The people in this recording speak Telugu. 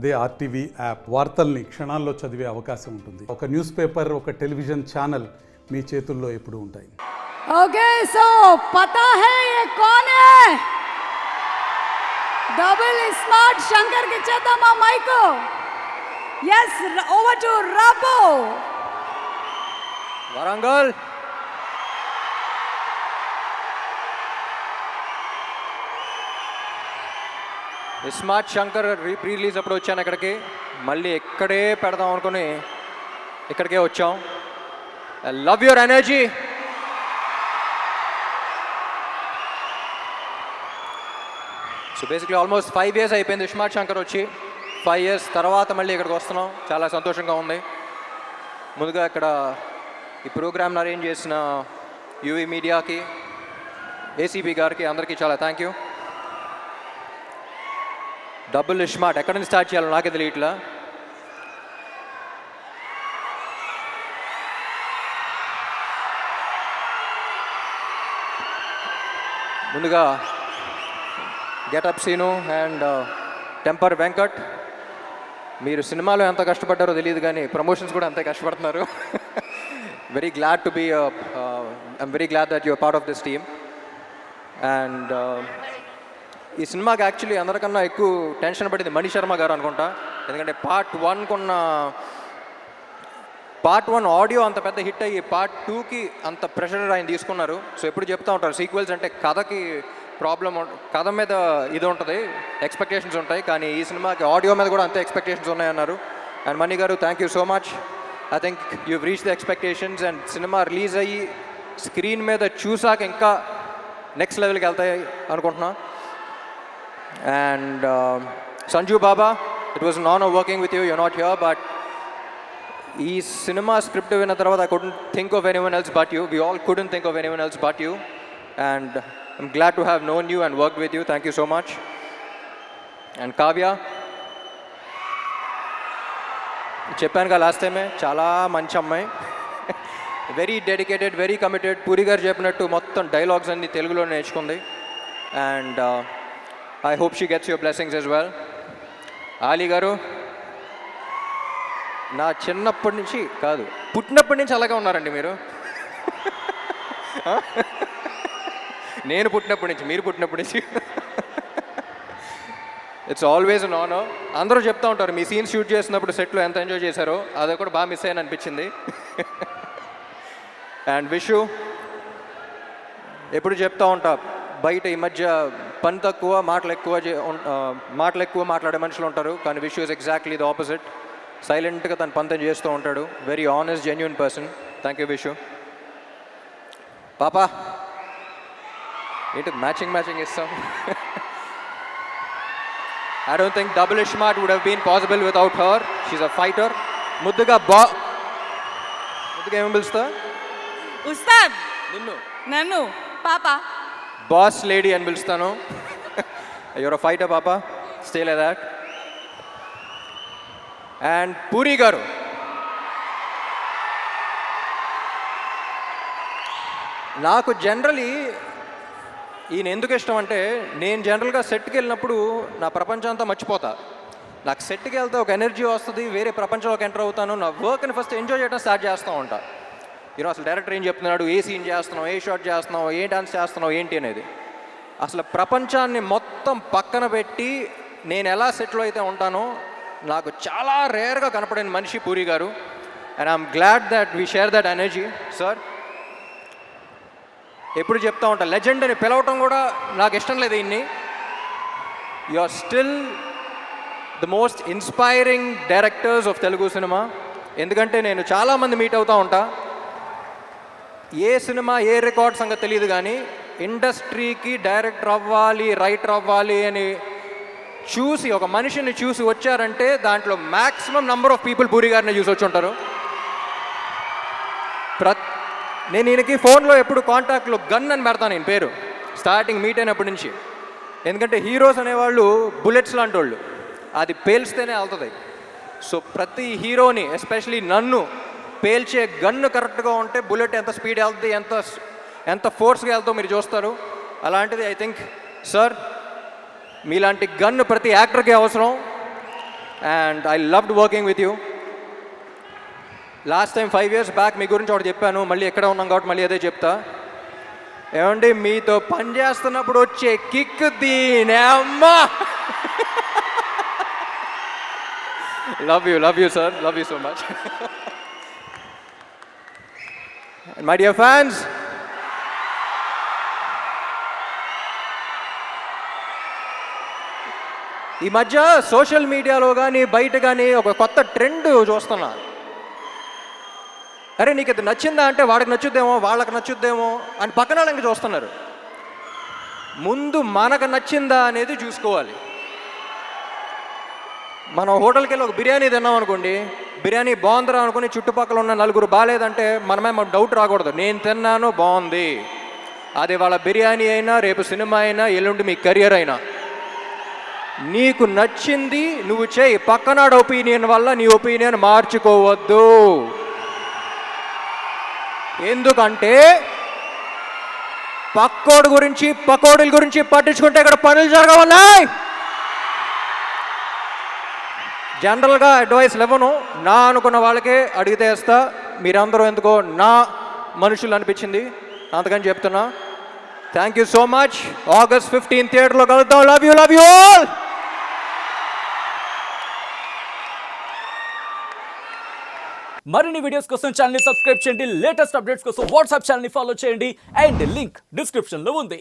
అదే ఆర్టీవీ యాప్ వార్తల్ని క్షణాల్లో చదివే అవకాశం ఉంటుంది. ఒక న్యూస్ పేపర్, ఒక టెలివిజన్ ఛానల్ మీ చేతుల్లో ఎప్పుడూ ఉంటాయి. ఓకే, సో పతా హై ये कौन है? డబుల్ స్మార్ట్ శంకర్ కి ఇచ్చేద్దామా mike? yes, over to Rabu. Warangal smart Shankar pre release అప్పుడు వచ్చాను ఇక్కడికి, మళ్ళీ ఇక్కడే పెడదాం అనుకుని ఇక్కడికే వచ్చాం. I love your energy. So basically almost 5 years అయిపోయింది స్మార్ట్ శంకర్ వచ్చి. 5 years తర్వాత మళ్ళీ ఇక్కడికి వస్తున్నాం, చాలా సంతోషంగా ఉంది. ముందుగా ఇక్కడ ఈ ప్రోగ్రామ్ని అరేంజ్ చేసిన యూవీ మీడియాకి, ఏసీబీ గారికి, అందరికీ చాలా థ్యాంక్ యూ. డబుల్ స్మార్ట్ ఎక్కడి నుంచి స్టార్ట్ చేయాలో నాకే తెలియట్లా. ముందుగా getup Seenu and temper Venkat, మీరు సినిమాలో ఎంత కష్టపడ్డారో తెలియదు కానీ ప్రమోషన్స్ కూడా అంతే కష్టపడుతున్నారు. Very glad to be I'm very glad that your part of this team. And ఈ సినిమాకి యాక్చువల్లీ అందరికన్నా ఎక్కువ టెన్షన్ పడింది మణి శర్మ గారు అనుకుంటా. ఎందుకంటే పార్ట్ 1 ఆడియో అంత పెద్ద హిట్ అయ్యి పార్ట్ 2కి అంత ప్రెషర్ ఆయన తీసుకున్నారు. సో ఎప్పుడు చెప్తూ ఉంటారు సీక్వెల్స్ అంటే కథకి ప్రాబ్లం, కథ మీద ఇది ఉంటుంది, ఎక్స్పెక్టేషన్స్ ఉంటాయి, కానీ ఈ సినిమాకి ఆడియో మీద కూడా అంతే ఎక్స్పెక్టేషన్స్ ఉన్నాయన్నారు. అండ్ మణి గారు, thank you so much. I think you reach the expectations. And cinema release అయ్యి స్క్రీన్ మీద చూసాక ఇంకా నెక్స్ట్ లెవెల్కి వెళ్తాయి అనుకుంటున్నా. And Sanju Baba, it was an honor working with you. You're not here, but ee cinema script vinna tarvata I couldn't think of anyone else but you. We all couldn't think of anyone else but you, and I'm glad to have known you and worked with you. Thank you so much. And Kavya, చెప్పాను కదా లాస్ట్ టైమే, చాలా మంచి అమ్మాయి, very dedicated, very committed. Puri గారు చెప్పినట్టు మొత్తం డైలాగ్స్ అన్ని తెలుగులో నేర్చుకుంది. And I hope she gets your blessings as well. Ali garu, నా చిన్నప్పటి నుంచి కాదు, పుట్టినప్పటి నుంచి అలాగే ఉన్నారండి మీరు. నేను పుట్టినప్పటి నుంచి, మీరు పుట్టినప్పటి నుంచి. It's always an honour. అందరూ చెప్తూ ఉంటారు మీ సీన్స్ షూట్ చేసినప్పుడు సెట్లో ఎంత ఎంజాయ్ చేశారో, అది కూడా బాగా మిస్ అయ్యాను అనిపించింది. అండ్ విషు, ఎప్పుడు చెప్తూ ఉంటా బయట ఈ మధ్య పని తక్కువ మాటలు ఎక్కువ మాట్లాడే మనుషులు ఉంటారు, కానీ Vishu is exactly the opposite. సైలెంట్గా తన పని తను చేస్తూ ఉంటాడు. Very honest, genuine person. Thank you Vishu. పాపా ఏంటి మ్యాచింగ్ ఇస్తాం. I don't think Double Smart would have been possible without her. She's a fighter. ముద్దుగా ఏమేమి పిలుస్తా? ఉస్తాద్. నన్ను పాపా బాస్ లేడీ అని పిలుస్తాను. యువర్ అ ఫైటర్ పాపా, stay like that. And puri గారు, నాకు జనరలీ ఈయన ఎందుకు ఇష్టం అంటే, నేను జనరల్గా సెట్కి వెళ్ళినప్పుడు నా ప్రపంచం అంతా మర్చిపోతా. నాకు సెట్కి వెళ్తే ఒక ఎనర్జీ వస్తుంది, వేరే ప్రపంచంలోకి ఎంటర్ అవుతాను. నా వర్క్ని ఫస్ట్ ఎంజాయ్ చేయడం స్టార్ట్ చేస్తూ ఉంటా. ఈరోజు అసలు డైరెక్టర్ ఏం చెప్తున్నాడు, ఏ సీన్ చేస్తున్నావు, ఏ షాట్ చేస్తున్నావు, ఏ డాన్స్ చేస్తున్నావు ఏంటి అనేది, అసలు ప్రపంచాన్ని మొత్తం పక్కన పెట్టి నేను ఎలా సెట్లో అయితే ఉంటానో నాకు చాలా రేర్గా కనపడిన మనిషి పూరి గారు. And I'm glad that we share that energy. Sir ఎప్పుడు చెప్తా ఉంటా, లెజెండ్ అని పిలవటం కూడా నాకు ఇష్టం లేదు. ఇన్ని you are still the most inspiring directors of Telugu cinema. ఎందుకంటే నేను చాలామంది మీట్ అవుతూ ఉంటా, ఏ సినిమా ఏ రికార్డ్ సంగతి తెలియదు, కానీ ఇండస్ట్రీకి డైరెక్టర్ అవ్వాలి, రైటర్ అవ్వాలి అని చూసి ఒక మనిషిని చూసి వచ్చారంటే దాంట్లో maximum number of people puri గారిని చూసి వచ్చి ఉంటారు. నేను ఈయనకి ఫోన్లో ఎప్పుడు కాంటాక్ట్లో గన్ అని పెడతాను నేను పేరు, స్టార్టింగ్ మీట్ అయినప్పటి నుంచి. ఎందుకంటే హీరోస్ అనేవాళ్ళు బుల్లెట్స్ లాంటి వాళ్ళు, అది పేల్స్తేనే వెళ్తుంది. సో ప్రతి హీరోని, ఎస్పెషలీ నన్ను పేల్చే గన్ను కరెక్ట్గా ఉంటే బుల్లెట్ ఎంత స్పీడ్ వెళ్తుంది, ఎంత ఫోర్స్గా వెళ్తావు మీరు చూస్తారు. అలాంటిది ఐ థింక్ సార్ మీలాంటి గన్ను ప్రతి యాక్టర్కి అవసరం. And I loved working with you. Last time 5 years back మీ గురించి ఒకటి చెప్పాను, మళ్ళీ ఎక్కడ ఉన్నాం కాబట్టి మళ్ళీ అదే చెప్తా. ఏమండి మీతో పని చేస్తున్నప్పుడు వచ్చే కిక్ దీనే అమ్మా. Love you sir, love you so much. My dear fans, ఈ మధ్య సోషల్ మీడియాలో కానీ బయట కానీ ఒక కొత్త ట్రెండ్ చూస్తున్నా. అరే నీకు ఇది నచ్చిందా అంటే వాడికి నచ్చుద్దేమో, వాళ్ళకి నచ్చుద్దేమో అని పక్కన వాళ్ళకి చూస్తున్నారు. ముందు మనకు నచ్చిందా అనేది చూసుకోవాలి. మనం హోటల్కి వెళ్ళి ఒక బిర్యానీ తిన్నాం అనుకోండి, బిర్యానీ బాగుందిరా అనుకుని చుట్టుపక్కల ఉన్న నలుగురు బాగాలేదంటే మనమే మాకు డౌట్ రాకూడదు. నేను తిన్నాను బాగుంది. అది వాళ్ళ బిర్యానీ అయినా, రేపు సినిమా అయినా, ఎల్లుండి మీ కెరియర్ అయినా, నీకు నచ్చింది నువ్వు చేయి. పక్కనాడు ఒపీనియన్ వల్ల నీ ఒపీనియన్ మార్చుకోవద్దు. ఎందుకంటే పక్కోడి గురించి పకోడీల గురించి పట్టించుకుంటే ఇక్కడ పనులు జరగవన్నాయి. జనరల్గా అడ్వైస్ ఇవ్వను, నా అనుకున్న వాళ్ళకే అడిగితే వేస్తా. మీరందరూ ఎందుకో నా మనుషులు అనిపించింది, అందుకని చెప్తున్నా. Thank you so much. August 15 థియేటర్లో కలుద్దాం. Love you all. మరిన్ని వీడియోస్ కోసం ఛానల్ ని సబ్స్క్రైబ్ చేయండి. లేటెస్ట్ అప్డేట్స్ కోసం వాట్సాప్ ఛానల్ ని ఫాలో చేయండి. అండ్ లింక్ డిస్క్రిప్షన్ లో ఉంది.